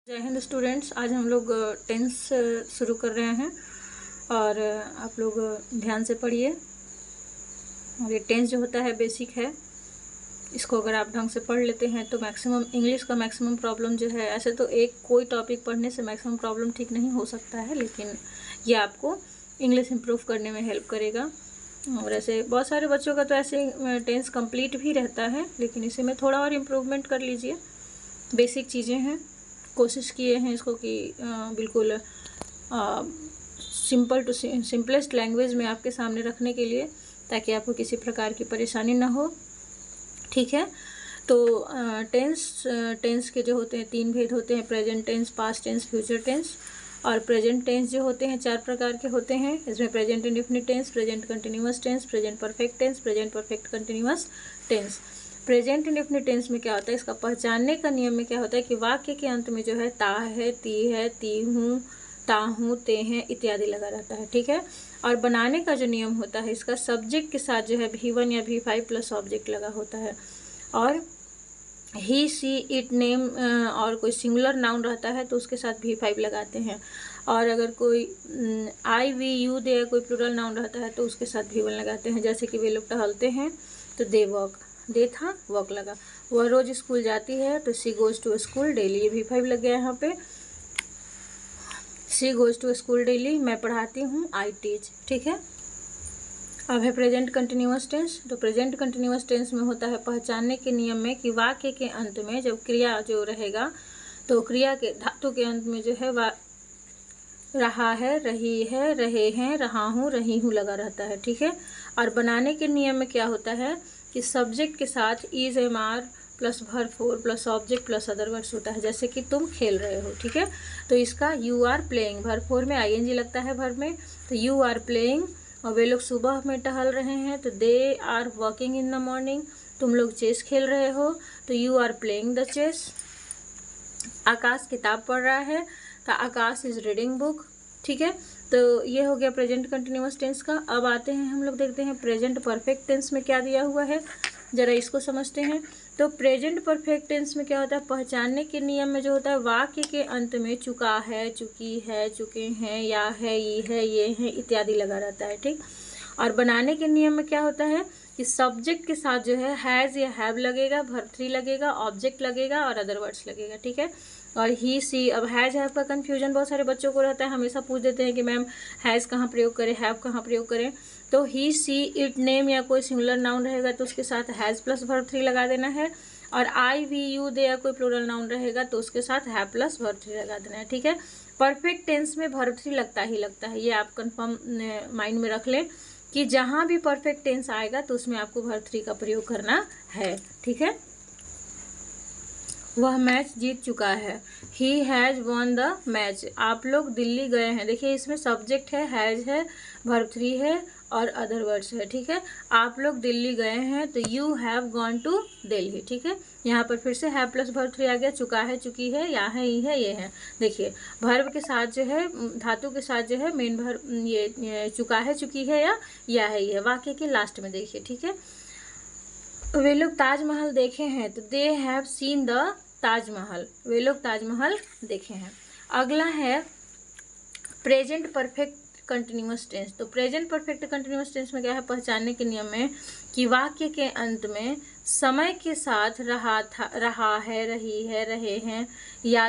जय हिंद स्टूडेंट्स। आज हम लोग टेंस शुरू कर रहे हैं और आप लोग ध्यान से पढ़िए। और ये टेंस जो होता है बेसिक है, इसको अगर आप ढंग से पढ़ लेते हैं तो मैक्सिमम इंग्लिश का मैक्सिमम प्रॉब्लम जो है, ऐसे तो एक कोई टॉपिक पढ़ने से मैक्सिमम प्रॉब्लम ठीक नहीं हो सकता है, लेकिन ये आपको इंग्लिश इम्प्रूव करने में हेल्प करेगा। और ऐसे बहुत सारे बच्चों का तो ऐसे टेंस कंप्लीट भी रहता है, लेकिन इसी में थोड़ा और इम्प्रूवमेंट कर लीजिए। बेसिक चीज़ें हैं, कोशिश किए हैं इसको कि बिल्कुल सिंपलेस्ट लैंग्वेज में आपके सामने रखने के लिए, ताकि आपको किसी प्रकार की परेशानी ना हो। ठीक है, तो टेंस के जो होते हैं 3 भेद होते हैं: present tense, past tense, future tense. और प्रेजेंट टेंस जो होते हैं 4 प्रकार के होते हैं। इसमें present indefinite tense, present continuous tense, present perfect tense, present perfect continuous tense. Present indefinite tense में क्या होता है, इसका पहचानने का नियम में क्या होता है कि वाक्य के अंत में जो है ता है, ती हूँ, ता हूँ, ते हैं इत्यादि लगा रहता है। ठीक है, और बनाने का जो नियम होता है, इसका सब्जेक्ट के साथ जो है V1 या V5 प्लस ऑब्जेक्ट लगा होता है। और ही, सी, इट, नेम और कोई सिंगुलर नाउन रहता है तो उसके साथ V5 लगाते हैं। और अगर कोई आई, वी, यू, दे कोई प्लूरल नाउन रहता है तो उसके साथ V1 लगाते हैं। जैसे कि वे लोग टहलते हैं तो दे वॉक, दे था वॉक लगा। वह रोज स्कूल जाती है तो she goes to school daily, ये V5 लग गया यहाँ पे। She goes to school daily, मैं पढ़ाती हूँ, आई टीच। ठीक है, अब है प्रेजेंट कंटिन्यूअस टेंस। तो प्रेजेंट कंटिन्यूअस टेंस में होता है पहचानने के नियम में कि वाक्य के अंत में जब क्रिया जो रहेगा तो क्रिया के धातु के अंत में जो है रहा है, रही है, रहे हैं, रहा हूँ, रही हूँ लगा रहता है। ठीक है, और बनाने के नियम में क्या होता है कि सब्जेक्ट के साथ is, am, are plus verb 4 plus object plus other words होता है। जैसे कि तुम खेल रहे हो। ठीक है, तो इसका यू आर प्लेइंग, वर्ब 4 में ING लगता है वर्ब में, तो यू आर प्लेइंग। और वे लोग सुबह में टहल रहे हैं तो they are walking in the morning. तुम लोग चेस खेल रहे हो तो you are playing the chess. Akash किताब पढ़ रहा है तो आकाश इज रीडिंग बुक। ठीक है, तो ये हो गया प्रेजेंट कंटिन्यूअस टेंस का। अब आते हैं हम लोग देखते हैं प्रेजेंट परफेक्ट टेंस में क्या दिया हुआ है, जरा इसको समझते हैं। तो प्रेजेंट परफेक्ट टेंस में क्या होता है, पहचानने के नियम में जो होता है वाक्य के अंत में चुका है, चुकी है, चुके हैं, या है, ये है इत्यादि लगा रहता है। ठीक, और बनाने के नियम में क्या होता है कि सब्जेक्ट के साथ जो है हैज़ या हैव लगेगा, वर्ब 3 लगेगा, ऑब्जेक्ट लगेगा और अदर वर्ड्स लगेगा। ठीक है, और ही, सी, अब हैज़ हैव का कन्फ्यूजन बहुत सारे बच्चों को रहता है, हमेशा पूछ देते हैं कि मैम हैज़ कहाँ प्रयोग करें, हैव कहाँ प्रयोग करें। तो ही, सी, इट, नेम या कोई सिंगुलर नाउन रहेगा तो उसके साथ हैज़ प्लस वर्ब 3 लगा देना है। और आई, वी, यू, दे या कोई प्लूरल नाउन रहेगा तो उसके साथ हैव प्लस वर्ब 3 लगा देना है। ठीक है, परफेक्ट टेंस में वर्ब 3 लगता ही लगता है, ये आप कंफर्म माइंड में रख लें कि जहाँ भी परफेक्ट टेंस आएगा तो उसमें आपको वर्ब 3 का प्रयोग करना है। ठीक है, वह मैच जीत चुका है, he has won the match. आप लोग दिल्ली गए हैं, देखिए इसमें सब्जेक्ट है, हैज़ है, वर्ब 3 है और अदर वर्ड्स है। ठीक है, आप लोग दिल्ली गए हैं तो you have gone to Delhi. ठीक है, यहाँ पर फिर से हैव प्लस वर्ब 3 आ गया, चुका है, चुकी है, या है, ई है, ये है। देखिए वर्ब के साथ जो है, धातु के साथ जो है मेन वर्ब ये चुका है, चुकी है, या है, ये है वाक्य के लास्ट में। देखिए ठीक है, वे लोग ताजमहल देखे हैं तो they have seen the Taj Mahal, वे लोग ताजमहल देखे हैं। अगला है प्रेजेंट परफेक्ट कंटिन्यूअस टेंस। तो प्रेजेंट परफेक्ट कंटिन्यूअस टेंस में क्या है, पहचानने के नियम में कि वाक्य के अंत में समय के साथ रहा था, रहा है, रही है, रहे हैं, या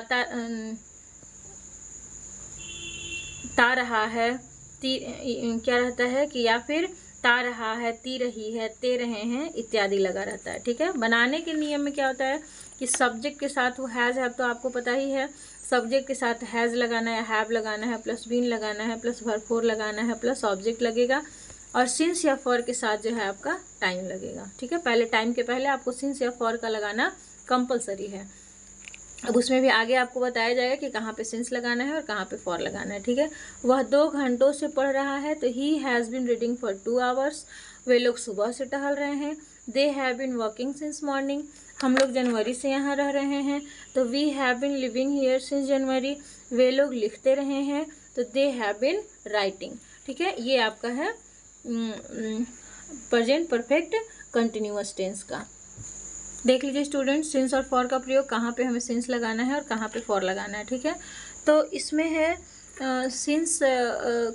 ता रहा है, क्या रहता है कि या फिर ता रहा है, ती रही है, ते रहे हैं इत्यादि लगा रहता है। ठीक है, बनाने के नियम में क्या होता है कि सब्जेक्ट के साथ वो हैज़ हैव तो आपको पता ही है, सब्जेक्ट के साथ हैज़ लगाना है, हैव लगाना है, प्लस बीन लगाना है, प्लस वर्ब 4 लगाना है, प्लस ऑब्जेक्ट लगेगा, और सिंस या फॉर के साथ जो है आपका टाइम लगेगा। ठीक है, पहले टाइम के पहले आपको सिंस या फॉर का लगाना कंपलसरी है। अब उसमें भी आगे आपको बताया जाएगा कि कहाँ पे सिंस लगाना है और कहाँ पे फॉर लगाना है। ठीक है, वह 2 घंटों से पढ़ रहा है तो ही has been reading for 2 hours, वे लोग सुबह से टहल रहे हैं, they have been walking since morning, हम लोग जनवरी से यहाँ रह रहे हैं तो we have been living here since January, वे लोग लिखते रहे हैं तो दे हैव बीन राइटिंग। ठीक है, ये आपका है प्रेजेंट परफेक्ट कंटिन्यूअस टेंस का। देख लीजिए स्टूडेंट, सिंस और फॉर का प्रयोग कहाँ पे हमें सिंस लगाना है और कहाँ पे फॉर लगाना है, ठीक है। तो इसमें है सिंस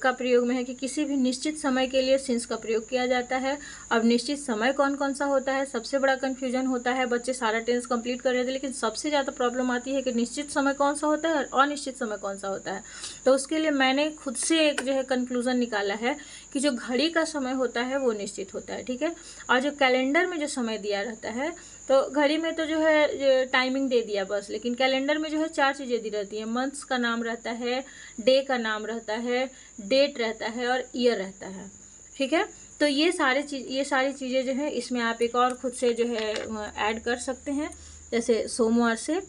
का प्रयोग में है कि किसी भी निश्चित समय के लिए सिंस का प्रयोग किया जाता है। अब निश्चित समय कौन कौन सा होता है, सबसे बड़ा कन्फ्यूजन होता है। बच्चे सारा टेंस कंप्लीट कर रहे थे, लेकिन सबसे ज़्यादा प्रॉब्लम आती है कि निश्चित समय कौन सा होता है और अनिश्चित समय कौन सा होता है। तो उसके लिए मैंने खुद से एक जो है कंक्लूजन निकाला है कि जो घड़ी का समय होता है वो निश्चित होता है, ठीक है। और जो कैलेंडर में जो समय दिया रहता है, तो घड़ी में तो जो है टाइमिंग दे दिया बस, लेकिन कैलेंडर में जो है 4 चीज़ें दी रहती हैं। मंथ्स का नाम रहता है, डे का नाम रहता है, डेट रहता है और ईयर रहता है, ठीक है। तो ये सारी चीज़ें जो है इसमें आप एक और खुद से जो है ऐड कर सकते हैं, जैसे सोमवार से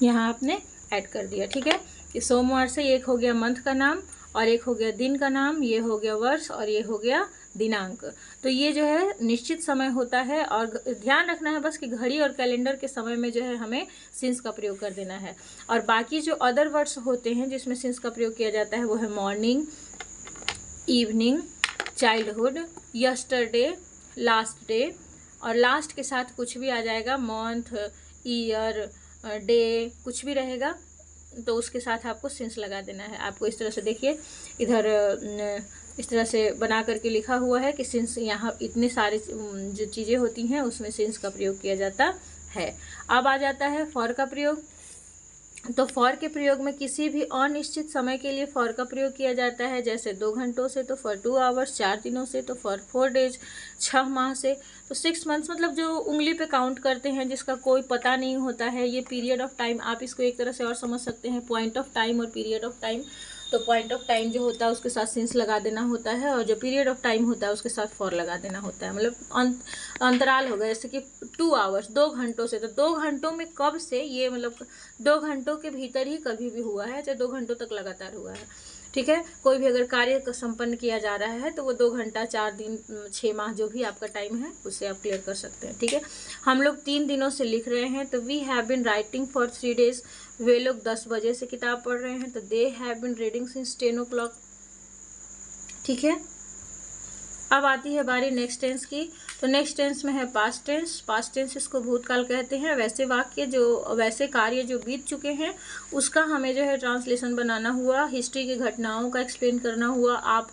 यहाँ आपने ऐड कर दिया, ठीक है। कि सोमवार से एक हो गया मंथ का नाम और एक हो गया दिन का नाम, ये हो गया वर्ष और ये हो गया दिनांक। तो ये जो है निश्चित समय होता है और ध्यान रखना है बस कि घड़ी और कैलेंडर के समय में जो है हमें सिंस का प्रयोग कर देना है। और बाकी जो अदर वर्ड्स होते हैं जिसमें सिंस का प्रयोग किया जाता है वो है morning, evening, childhood, yesterday, last day, और लास्ट के साथ कुछ भी आ जाएगा, मंथ, ईयर, डे, कुछ भी रहेगा तो उसके साथ आपको सिंस लगा देना है। आपको इस तरह से देखिए इधर इस तरह से बना करके लिखा हुआ है कि सिंस यहाँ इतने सारे जो चीज़ें होती हैं उसमें सिंस का प्रयोग किया जाता है। अब आ जाता है फॉर का प्रयोग। तो फॉर के प्रयोग में किसी भी अनिश्चित समय के लिए फॉर का प्रयोग किया जाता है, जैसे 2 घंटों से तो फॉर 2 आवर्स, 4 दिनों से तो फॉर 4 डेज, 6 माह से तो 6 मंथ्स, मतलब जो उंगली पे काउंट करते हैं जिसका कोई पता नहीं होता है, ये पीरियड ऑफ टाइम। आप इसको एक तरह से और समझ सकते हैं, पॉइंट ऑफ टाइम और पीरियड ऑफ टाइम। तो पॉइंट ऑफ टाइम जो होता है उसके साथ सिंस लगा देना होता है और जो पीरियड ऑफ टाइम होता है उसके साथ फॉर लगा देना होता है। मतलब अंतराल हो गया, जैसे कि 2 आवर्स, 2 घंटों से, तो 2 घंटों में कब से, ये मतलब 2 घंटों के भीतर ही कभी भी हुआ है, चाहे 2 घंटों तक लगातार हुआ है, ठीक है। कोई भी अगर कार्य संपन्न किया जा रहा है तो वो 2 घंटा, 4 दिन, 6 माह, जो भी आपका टाइम है उससे आप क्लियर कर सकते हैं, ठीक है। हम लोग 3 दिनों से लिख रहे हैं, तो we have been writing for 3 days. वे लोग 10 बजे से किताब पढ़ रहे हैं, तो they have been reading since 10 o'clock, ठीक है। अब आती है बारी नेक्स्ट टेंस की। तो नेक्स्ट टेंस में है पास्ट टेंस। पास्ट टेंस इसको भूतकाल कहते हैं। वैसे वाक्य जो, वैसे कार्य जो बीत चुके हैं उसका हमें जो है ट्रांसलेशन बनाना हुआ, हिस्ट्री की घटनाओं का एक्सप्लेन करना हुआ, आप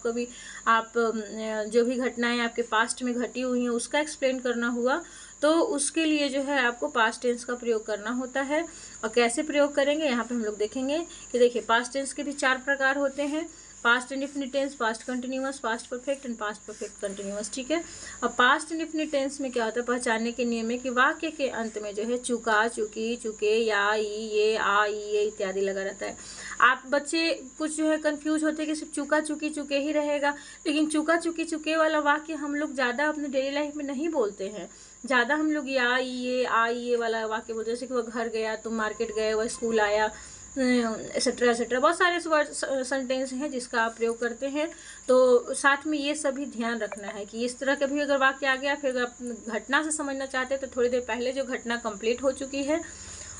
जो भी घटनाएं आपके पास्ट में घटी हुई हैं उसका एक्सप्लेन करना हुआ, तो उसके लिए जो है आपको पास्ट टेंस का प्रयोग करना होता है। और कैसे प्रयोग करेंगे यहाँ पे हम लोग देखेंगे कि देखिए पास्ट टेंस के भी 4 प्रकार होते हैं, past indefinite tense, past continuous, past perfect and past perfect continuous, ठीक है। अब पास्ट इंडेफिनिट टेंस में क्या होता है, पहचानने के नियम है कि वाक्य के अंत में जो है चुका, चुकी, चुके, या, ई, ये, आ, ई, ये इत्यादि लगा रहता है। आप बच्चे कुछ जो है कंफ्यूज होते हैं कि सिर्फ चुका, चुकी, चुके ही रहेगा, लेकिन चुका, चुकी, चुके वाला वाक्य हम लोग ज़्यादा अपने डेली लाइफ में नहीं बोलते हैं। ज़्यादा हम लोग या, ई, ये, आ, ई, ये वाला वाक्य बोलते हैं, जैसे कि वह घर गया, तुम मार्केट गए, वह स्कूल आया, एक्सेट्रा एक्सेट्रा, बहुत सारे वर्ड सेंटेंस हैं जिसका आप प्रयोग करते हैं। तो साथ में ये सभी ध्यान रखना है कि इस तरह के भी अगर वाक्य आ गया, फिर अगर आप घटना से समझना चाहते हैं तो थोड़ी देर पहले जो घटना कंप्लीट हो चुकी है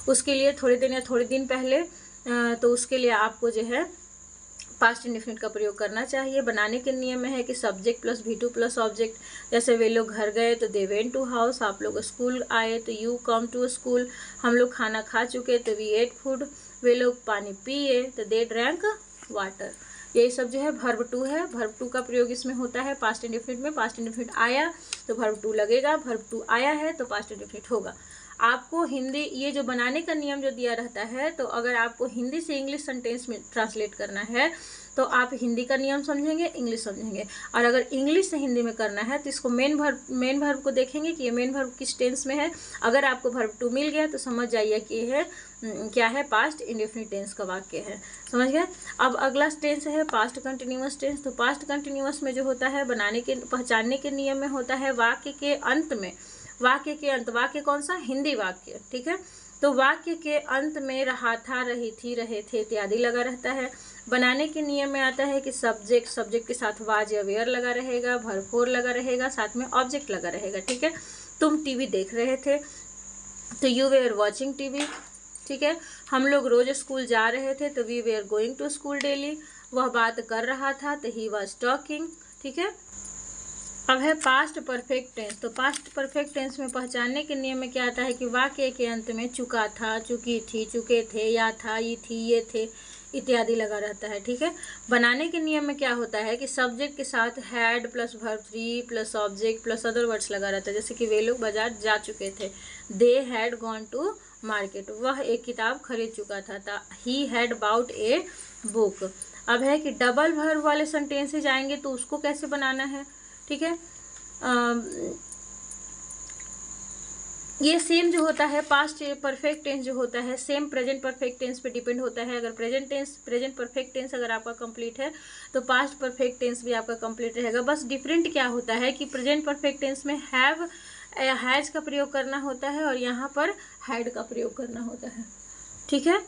उसके लिए थोड़े दिन या थोड़े दिन पहले, तो उसके लिए आपको जो है पास्ट इंडेफिनिट का प्रयोग करना चाहिए। बनाने के नियम में है कि subject plus V2 plus object, जैसे वे लोग घर गए तो दे वेंट टू हाउस, आप लोग स्कूल आए तो यू कम टू स्कूल, हम लोग खाना खा चुके तो वी एट फूड, वे लोग पानी पिए तो दे ड्रैंक वाटर। यही सब जो है वर्ब 2 है। वर्ब 2 का प्रयोग इसमें होता है पास्ट इंडेफिनिट में। पास्ट इंडेफिनिट आया तो वर्ब 2 लगेगा, वर्ब 2 आया है तो पास्ट इंडेफिनिट होगा। आपको हिंदी, ये जो बनाने का नियम जो दिया रहता है, तो अगर आपको हिंदी से इंग्लिश सेंटेंस में ट्रांसलेट करना है तो आप हिंदी का नियम समझेंगे, इंग्लिश समझेंगे, और अगर इंग्लिश से हिंदी में करना है तो इसको मेन वर्ब को देखेंगे कि ये मेन वर्ब किस टेंस में है। अगर आपको वर्ब 2 मिल गया तो समझ जाइए कि ये है क्या है, पास्ट इंडेफिनिट टेंस का वाक्य है, समझ गए। अब अगला टेंस है पास्ट कंटिन्यूअस टेंस। तो पास्ट कंटिन्यूअस में जो होता है पहचानने के नियम में होता है वाक्य के अंत में, वाक्य कौन सा, हिंदी वाक्य, ठीक है। तो वाक्य के अंत में रहा था, रही थी, रहे थे इत्यादि लगा रहता है। बनाने के नियम में आता है कि सब्जेक्ट के साथ वाज या वेयर लगा रहेगा, वर्ब 4 लगा रहेगा, साथ में ऑब्जेक्ट लगा रहेगा, ठीक है। तुम टीवी देख रहे थे, तो यू वेयर वॉचिंग टीवी, ठीक है। हम लोग रोज स्कूल जा रहे थे, तो we were going to school daily. वह बात कर रहा था, तो ही वॉज टॉकिंग, ठीक है। अब है पास्ट परफेक्ट टेंस। तो पास्ट परफेक्ट टेंस में पहचानने के नियम में क्या आता है कि वाक्य के अंत में चुका था, चुकी थी, चुके थे, या था, ये थी, ये थे इत्यादि लगा रहता है, ठीक है। बनाने के नियम में क्या होता है कि सब्जेक्ट के साथ had plus verb 3 plus object plus other words लगा रहता है। जैसे कि वे लोग बाजार जा चुके थे, they had gone to market, वह एक किताब खरीद चुका था, he had bought a book. अब है कि डबल वर्ब वाले सेंटेंसेज आएंगे तो उसको कैसे बनाना है, ठीक है। ये सेम जो होता है पास्ट परफेक्ट टेंस जो होता है सेम प्रेजेंट परफेक्ट टेंस पे डिपेंड होता है। अगर प्रेजेंट परफेक्ट टेंस अगर आपका कंप्लीट है तो पास्ट परफेक्ट टेंस भी आपका कंप्लीट रहेगा। बस डिफरेंट क्या होता है कि प्रेजेंट परफेक्ट टेंस में हैव हैज का प्रयोग करना होता है और यहाँ पर हैड का प्रयोग करना होता है, ठीक है।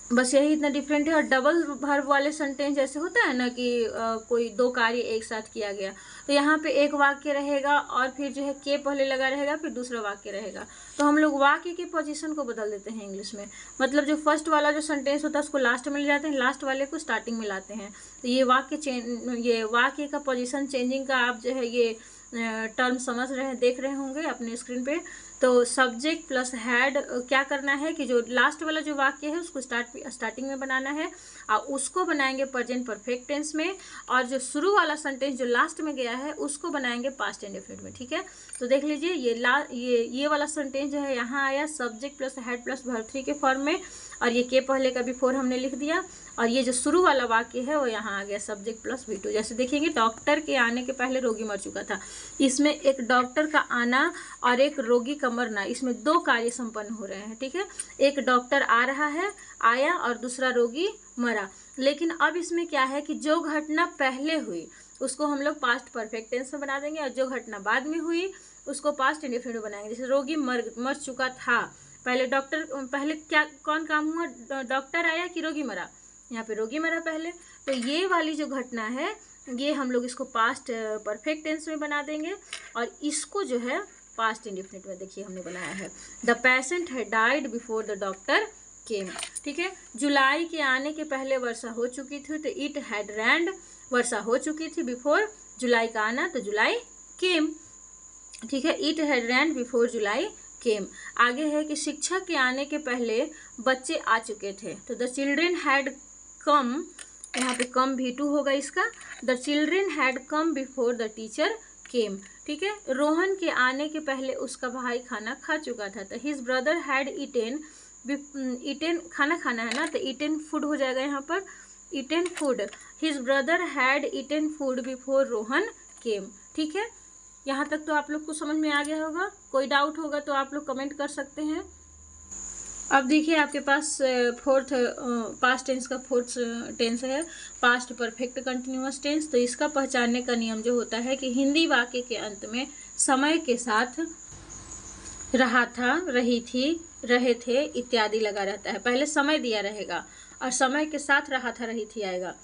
बस यही इतना डिफरेंट है। और डबल वर्ब वाले सेंटेंस जैसे होता है ना कि कोई दो कार्य एक साथ किया गया, तो यहाँ पे एक वाक्य रहेगा और फिर जो है के पहले लगा रहेगा, फिर दूसरा वाक्य रहेगा। तो हम लोग वाक्य की पोजीशन को बदल देते हैं इंग्लिश में। मतलब जो फर्स्ट वाला जो सेंटेंस होता है उसको लास्ट में ले जाते हैं, लास्ट वाले को स्टार्टिंग में लाते हैं। तो ये वाक्य का पोजीशन चेंजिंग का आप जो है ये टर्म समझ रहे हैं, देख रहे होंगे अपने स्क्रीन पे। तो सब्जेक्ट प्लस हैड क्या करना है कि जो लास्ट वाला जो वाक्य है उसको स्टार्टिंग में बनाना है और उसको बनाएंगे प्रेजेंट परफेक्ट टेंस में, और जो शुरू वाला सेंटेंस जो लास्ट में गया है उसको बनाएंगे पास्ट इंडेफिनिट में, ठीक है। तो देख लीजिए ये वाला सेंटेंस जो है यहाँ आया subject plus had plus verb 3 के फॉर्म में, और ये के पहले का बिफोर हमने लिख दिया, और ये जो शुरू वाला वाक्य है वो यहाँ आ गया सब्जेक्ट प्लस V2। जैसे देखेंगे डॉक्टर के आने के पहले रोगी मर चुका था, इसमें एक डॉक्टर का आना और एक रोगी का मरना, इसमें दो कार्य संपन्न हो रहे हैं, ठीक है। एक डॉक्टर आ रहा है, आया, और दूसरा रोगी मरा। लेकिन अब इसमें क्या है कि जो घटना पहले हुई उसको हम लोग पास्ट परफेक्ट टेंस में बना देंगे, और जो घटना बाद में हुई उसको पास्ट इंडेफिनिट में बनाएंगे। जैसे रोगी मर चुका था, पहले क्या कौन काम हुआ, डॉक्टर आया कि रोगी मरा, यहाँ पे रोगी मरा पहले। तो ये वाली जो घटना है ये हम लोग इसको पास्ट परफेक्ट टेंस में बना देंगे, और इसको जो है पास्ट इंडेफिनिट में देखिए हमने बनाया है the patient had died before the doctor केम, ठीक है। जुलाई के आने के पहले वर्षा हो चुकी थी, तो इट हैड रेन्ड, वर्षा हो चुकी थी, बिफोर जुलाई का आना तो जुलाई केम, ठीक है। It had rained before July came. आगे है कि शिक्षक के आने के पहले बच्चे आ चुके थे, तो द चिल्ड्रेन हैड कम, यहाँ पे कम V2 होगा इसका, the children had come before the teacher came, ठीक है। रोहन के आने के पहले उसका भाई खाना खा चुका था, तो हिज ब्रदर हैड ईटेन खाना खाना है ना, तो ईटेन फूड हो जाएगा यहाँ पर, eaten food, his brother had eaten food before Rohan came, ठीक है। यहाँ तक तो आप लोग को समझ में आ गया होगा। कोई डाउट होगा तो आप लोग कमेंट कर सकते हैं। अब देखिए आपके पास फोर्थ पास्ट टेंस का फोर्थ टेंस है पास्ट परफेक्ट कंटिन्यूअस टेंस। तो इसका पहचानने का नियम जो होता है कि हिंदी वाक्य के अंत में समय के साथ रहा था, रही थी, रहे थे इत्यादि लगा रहता है। पहले समय दिया रहेगा और समय के साथ रहा था, रही थी आएगा।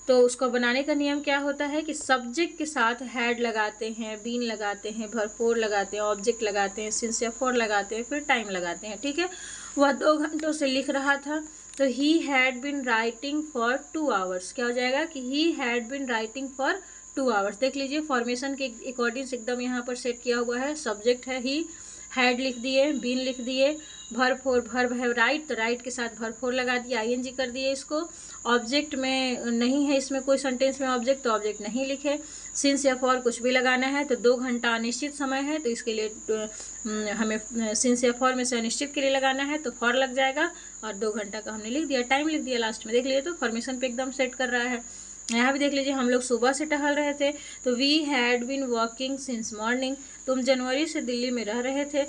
तो उसको बनाने का नियम क्या होता है कि सब्जेक्ट के साथ हैड लगाते हैं, बीन लगाते हैं, भरपूर लगाते हैं, ऑब्जेक्ट लगाते हैं, सिंस या फॉर लगाते हैं, फिर टाइम लगाते हैं, ठीक है। वह 2 घंटों से लिख रहा था, तो he had been writing for 2 hours. क्या हो जाएगा कि he had been writing for 2 hours. देख लीजिए फॉर्मेशन के अकॉर्डिंग एकदम यहाँ पर सेट किया हुआ है। सब्जेक्ट है ही, हैड लिख दिए, बीन लिख दिए, भर्ब है राइट, तो राइट के साथ भर्ब लगा दिया, ING कर दिए इसको। ऑब्जेक्ट में नहीं है इसमें कोई सेंटेंस में ऑब्जेक्ट, तो ऑब्जेक्ट नहीं लिखे। सिंस या फॉर कुछ भी लगाना है तो 2 घंटा अनिश्चित समय है, तो इसके लिए हमें सिंस या फॉर में से अनिश्चित के लिए लगाना है, तो फॉर लग जाएगा और 2 घंटा का हमने लिख दिया, टाइम लिख दिया लास्ट में। देख लीजिए तो फॉर्मेशन पे एकदम सेट कर रहा है। यहाँ भी देख लीजिए हम लोग सुबह से टहल रहे थे, तो we had been walking since morning. तुम जनवरी से दिल्ली में रह रहे थे,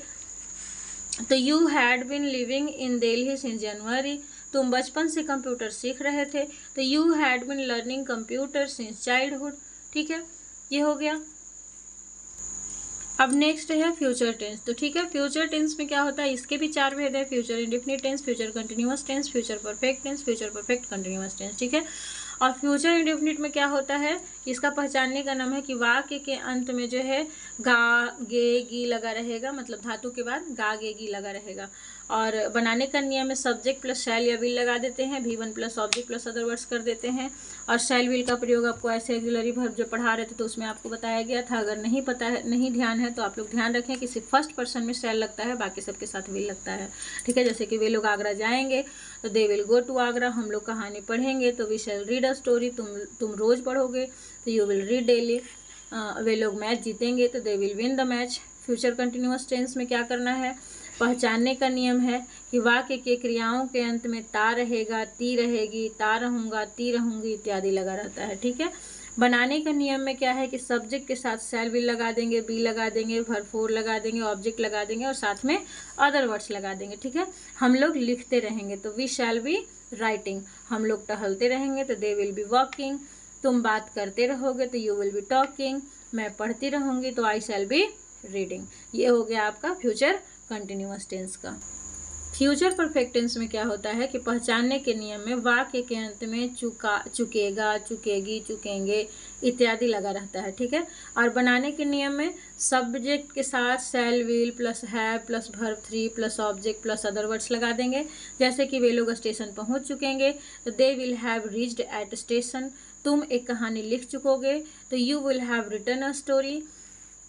तो you had been living in Delhi since January. तुम बचपन से कंप्यूटर सीख रहे थे, तो you had been learning computer since childhood, ठीक है। ये हो गया। अब नेक्स्ट है फ्यूचर टेंस। तो ठीक है, फ्यूचर टेंस में क्या होता है, इसके भी 4 भेद है, future indefinite tense, future continuous tense, future perfect tense, future perfect continuous tense, ठीक है। और फ्यूचर इंडेफिनिट में क्या होता है, इसका पहचानने का नाम है कि वाक्य के अंत में जो है गा गे गी लगा रहेगा, मतलब धातु के बाद गा गे गी लगा रहेगा। और बनाने का नियम में सब्जेक्ट प्लस शैल या विल लगा देते हैं, V1 plus object plus other words कर देते हैं। और शैल विल का प्रयोग आपको ऐसे ऑक्सिलरी वर्ब जो पढ़ा रहे थे तो उसमें आपको बताया गया था। अगर नहीं पता है, नहीं ध्यान है, तो आप लोग ध्यान रखें कि सिर्फ फर्स्ट पर्सन में शैल लगता है, बाकी सबके साथ विल लगता है, ठीक है। जैसे कि वे लोग आगरा जाएंगे तो they will go to Agra, हम लोग कहानी पढ़ेंगे तो we shall read a story, तुम रोज पढ़ोगे तो यू विल रीड डेली। वे लोग मैच जीतेंगे तो they will win the match. Future continuous tense में क्या करना है, पहचानने का नियम है कि वाक्य के क्रियाओं के अंत में ता रहेगा, ती रहेगी, ता रहूँगा, ती रहूँगी इत्यादि लगा रहता है, ठीक है। बनाने का नियम में क्या है कि सब्जेक्ट के साथ शैल विल लगा देंगे, बी लगा देंगे, वर्ब फोर लगा देंगे, ऑब्जेक्ट लगा देंगे और साथ में अदर वर्ड्स लगा देंगे, ठीक है। हम लोग लिखते रहेंगे तो वी शैल बी राइटिंग, हम लोग टहलते रहेंगे तो दे विल बी वॉकिंग, तुम बात करते रहोगे तो यू विल बी टॉकिंग, मैं पढ़ती रहूँगी तो आई शैल बी रीडिंग। ये हो गया आपका फ्यूचर कंटिन्यूअस टेंस का। फ्यूचर परफेक्ट टेंस में क्या होता है कि पहचानने के नियम में वाक्य के अंत में चुकेगा, चुकेगी, चुकेंगे इत्यादि लगा रहता है, ठीक है। और बनाने के नियम में सब्जेक्ट के साथ शैल will plus have plus verb 3 plus object plus other words लगा देंगे। जैसे कि वे लोग स्टेशन पहुंच चुकेंगे तो they will have reached at station, तुम एक कहानी लिख चुकोगे तो you will have written a story,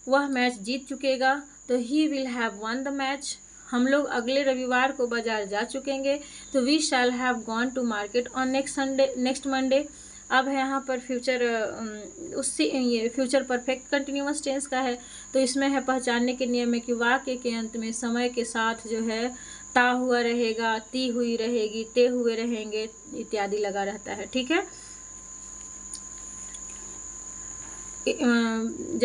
वह मैच जीत चुकेगा तो he will have won the match, हम लोग अगले रविवार को बाजार जा चुकेंगे तो we shall have gone to market on next Monday. अब है यहाँ पर फ्यूचर ये फ्यूचर परफेक्ट कंटिन्यूअस टेंस का है, तो इसमें है पहचानने के नियम में कि वाक्य के अंत में समय के साथ जो है ता हुआ रहेगा, ती हुई रहेगी, ते हुए रहेंगे इत्यादि लगा रहता है, ठीक है।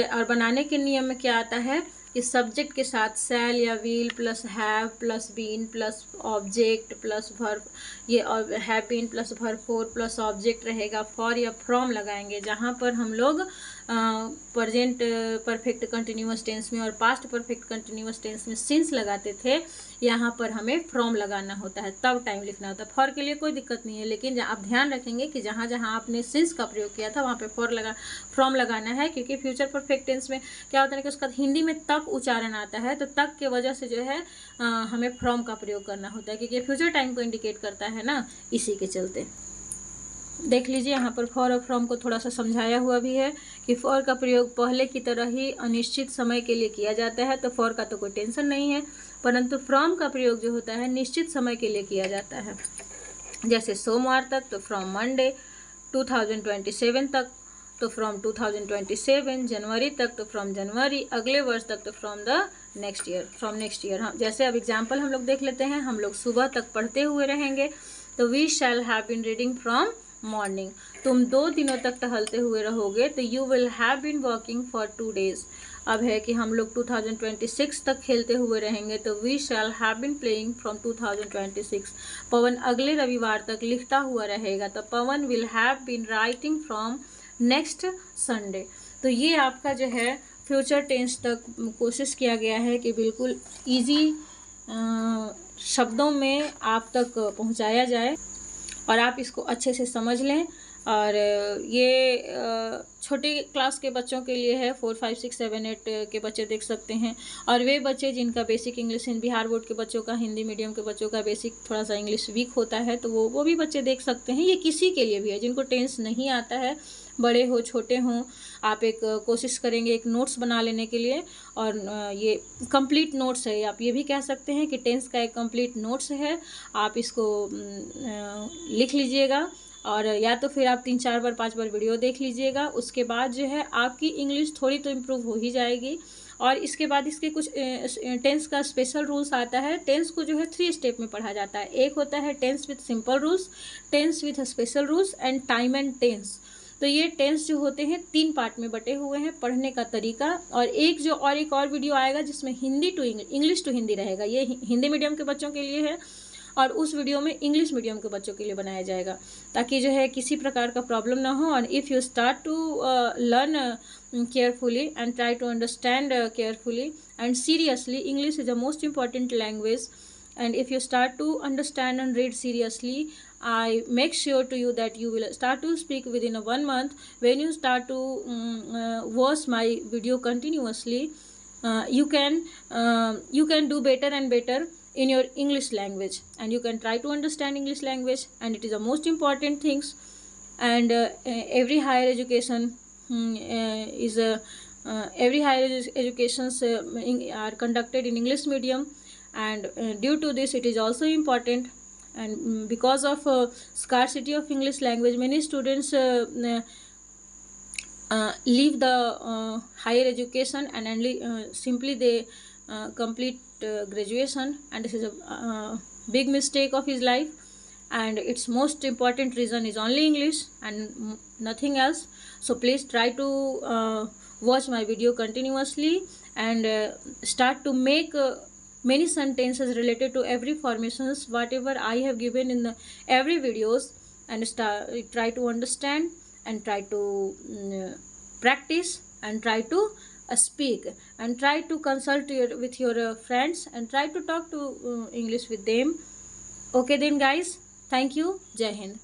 और बनाने के नियम में क्या आता है कि सब्जेक्ट के साथ शैल या will plus have plus been plus object plus verb, ये have been plus verb 4 plus object रहेगा, फॉर या फ्रॉम लगाएंगे। जहाँ पर हम लोग प्रेजेंट परफेक्ट कंटिन्यूअस टेंस में और पास्ट परफेक्ट कंटिन्यूअस टेंस में सिंस लगाते थे, यहाँ पर हमें फ्रॉम लगाना होता है, तब टाइम लिखना होता है। फॉर के लिए कोई दिक्कत नहीं है, लेकिन आप ध्यान रखेंगे कि जहाँ जहाँ आपने सिंस का प्रयोग किया था वहाँ पे फ्रॉम लगाना है, क्योंकि फ्यूचर परफेक्ट टेंस में क्या होता है कि उसका हिंदी में तक उच्चारण आता है, तो तक के वजह से जो है हमें फ्रॉम का प्रयोग करना होता है, क्योंकि फ्यूचर टाइम को इंडिकेट करता है ना, इसी के चलते। देख लीजिए यहाँ पर फॉर और फ्रॉम को थोड़ा सा समझाया हुआ भी है कि फॉर का प्रयोग पहले की तरह ही अनिश्चित समय के लिए किया जाता है, तो फॉर का तो कोई टेंशन नहीं है, परंतु फ्रॉम का प्रयोग जो होता है निश्चित समय के लिए किया जाता है। जैसे सोमवार तक तो फ्रॉम मंडे, 2027 तक तो फ्रॉम 2027, जनवरी तक तो फ्रॉम जनवरी, अगले वर्ष तक तो from the next year, from next year. हाँ, जैसे अब एग्जाम्पल हम लोग देख लेते हैं, हम लोग सुबह तक पढ़ते हुए रहेंगे तो we shall have been reading from morning, तुम 2 दिनों तक टहलते हुए रहोगे तो you will have been walking for 2 days। अब है कि हम लोग 2026 तक खेलते हुए रहेंगे तो we shall have been playing from 2026। Pavan अगले रविवार तक लिखता हुआ रहेगा तो Pavan will have been writing from next Sunday. तो ये आपका जो है फ्यूचर टेंस तक कोशिश किया गया है कि बिल्कुल इजी शब्दों में आप तक पहुंचाया जाए और आप इसको अच्छे से समझ लें। और ये छोटे क्लास के बच्चों के लिए है, 4, 5, 6, 7, 8 के बच्चे देख सकते हैं, और वे बच्चे जिनका बेसिक इंग्लिश, बिहार बोर्ड के बच्चों का, हिंदी मीडियम के बच्चों का बेसिक थोड़ा सा इंग्लिश वीक होता है तो वो भी बच्चे देख सकते हैं। ये किसी के लिए भी है जिनको टेंस नहीं आता है, बड़े हो छोटे हों, आप एक कोशिश करेंगे एक नोट्स बना लेने के लिए, और ये कंप्लीट नोट्स है, आप ये भी कह सकते हैं कि टेंस का एक कंप्लीट नोट्स है। आप इसको लिख लीजिएगा और या तो फिर आप 3-4 बार 5 बार वीडियो देख लीजिएगा, उसके बाद जो है आपकी इंग्लिश थोड़ी तो इम्प्रूव हो ही जाएगी। और इसके बाद इसके कुछ टेंस का स्पेशल रूल्स आता है। टेंस को जो है 3 स्टेप में पढ़ा जाता है। एक होता है tense with simple rules, tense with special rules and time and tense. तो ये टेंस जो होते हैं 3 पार्ट में बटे हुए हैं, पढ़ने का तरीका। और एक और वीडियो आएगा जिसमें Hindi to English to Hindi रहेगा, ये हिंदी मीडियम के बच्चों के लिए है, और उस वीडियो में इंग्लिश मीडियम के बच्चों के लिए बनाया जाएगा, ताकि जो है किसी प्रकार का प्रॉब्लम ना हो। और if you start to learn carefully and try to understand carefully and seriously, English is the most important language and if you start to understand and read seriously, I make sure to you that you will start to speak within a 1 month. When you start to watch my video continuously, you can do better and better in your English language, and you can try to understand English language, and it is the most important things. And every higher education is a every higher educations are conducted in English medium, and due to this it is also important. And because of scarcity of English language, many students leave the higher education, and only simply they complete graduation, and this is a big mistake of his life. And its most important reason is only English and nothing else. So please try to watch my video continuously, and start to make many sentences related to every formations whatever I have given in the every videos, and try to understand, and try to practice, and try to speak, and try to consult with your friends, and try to talk to English with them. Okay then guys, thank you. Jai Hind.